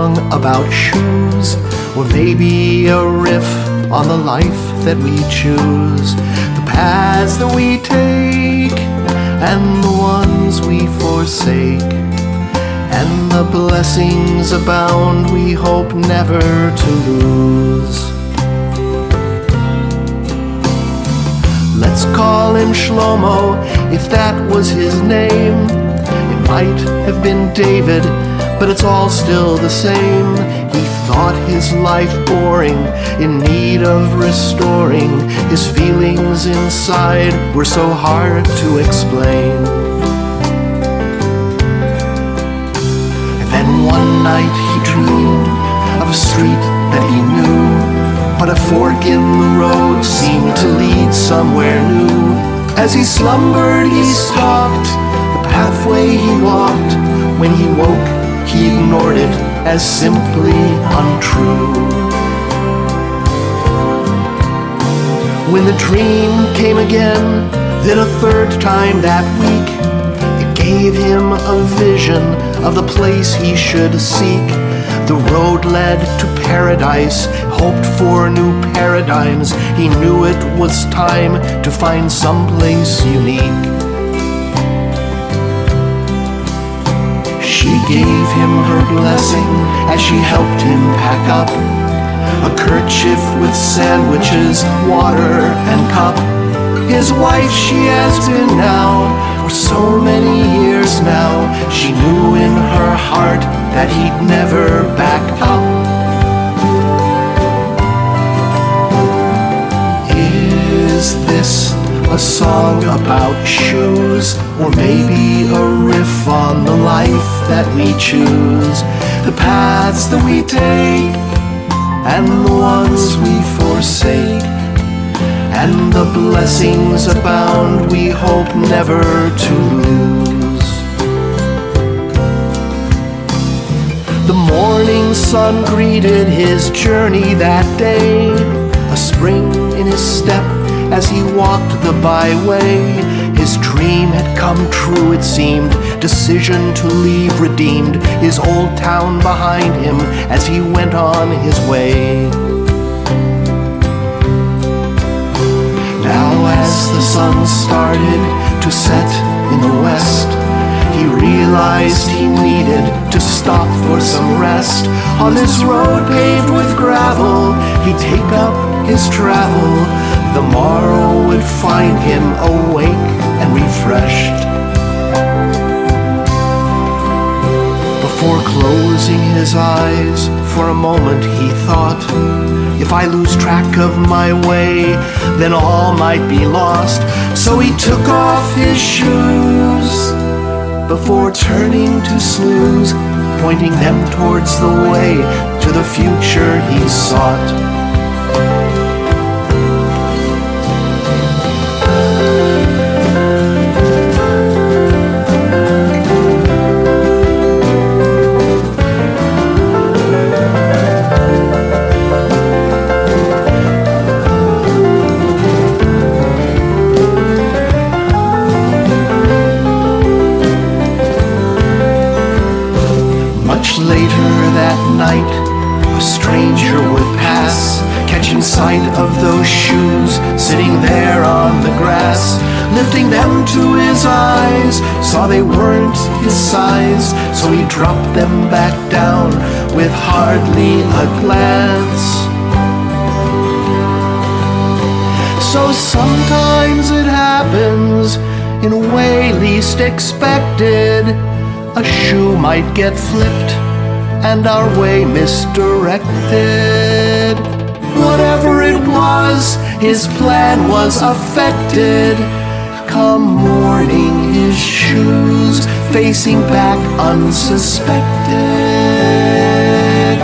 song about shoes, or maybe a riff on the life that we choose. The paths that we take and the ones we forsake, and the blessings abound we hope never to lose. Let's call him Shlomo, if that was his name. It might have been David, but it's all still the same. He thought his life boring, in need of restoring. His feelings inside were so hard to explain. And then one night he dreamed of a street that he knew, but a fork in the road seemed to lead somewhere new. As he slumbered he stalked the pathway he walked. When he woke he ignored it as simply untrue. When the dream came again, then a third time that week, it gave him a vision of the place he should seek. The road led to paradise, hoped for new paradigms. He knew it was time to find someplace unique. She gave him her blessing as she helped him pack up a kerchief with sandwiches, water and cup. His wife she has been now for so many years now. She knew in her heart that he'd never back up. Is this a song about shoes, or maybe a riff on the life that we choose? The paths that we take and the ones we forsake, and the blessings abound we hope never to lose. The morning sun greeted his journey that day, a spring in his step as he walked the byway. His dream had come true, it seemed. Decision to leave redeemed his old town behind him as he went on his way. Now as the sun started to set in the west, he realized he needed to stop for some rest. On this road paved with gravel, he'd take up his travel. The morrow would find him awake and refreshed. Before closing his eyes, for a moment he thought, if I lose track of my way, then all might be lost. So he took off his shoes before turning to snooze, pointing them towards the way to the future he sought. Much later that night, a stranger would pass, catching sight of those shoes sitting there on the grass. Lifting them to his eyes, saw they weren't his size, so he dropped them back down with hardly a glance. So sometimes it happens in a way least expected. A shoe might get flipped and our way misdirected. Whatever it was, his plan was affected. Come morning, his shoes facing back unsuspected.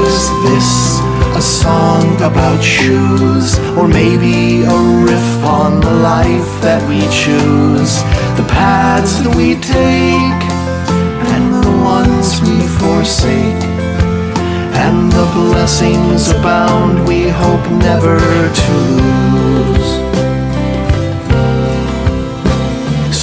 Is this a song about shoes, or maybe a riff on the life that we choose? The paths that we take and the ones we forsake, and the blessings abound we hope never to lose.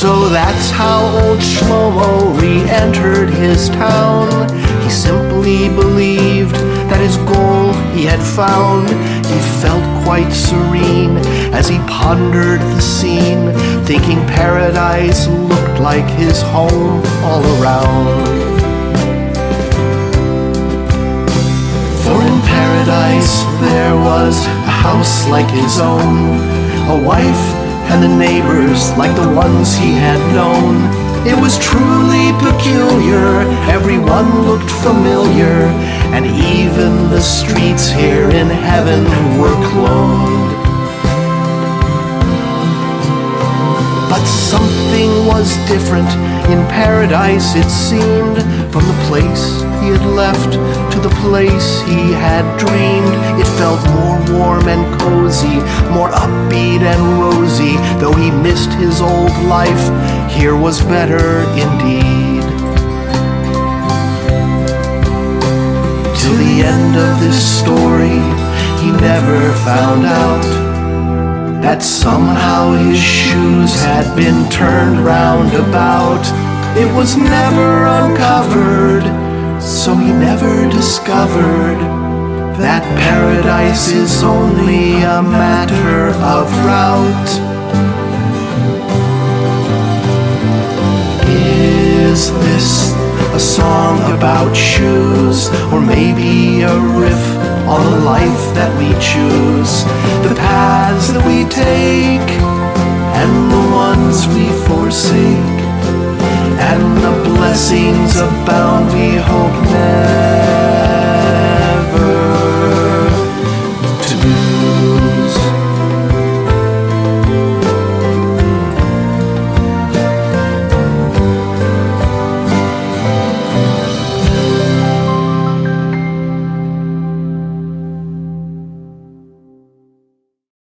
So that's how old Shlomo re-entered his town. He simply believed that his goal he had found. He felt quite serene as he pondered the scene, thinking paradise looked like his home all around. For in paradise there was a house like his own, a wife and the neighbors like the ones he had known. It was truly peculiar, everyone looked familiar, and even the streets here in heaven were cloned. But something was different in paradise, it seemed. From the place he had left to the place he had dreamed, it felt more warm and cozy, more upbeat and rosy. Though he missed his old life, here was better indeed. Till the end of this story, he never found out that somehow his shoes had been turned round about. It was never uncovered, so he never discovered that paradise is only a matter of route. Is this a song about shoes, or maybe a riff on the life that we choose, the paths that we take and the ones we forsake, and the blessings abound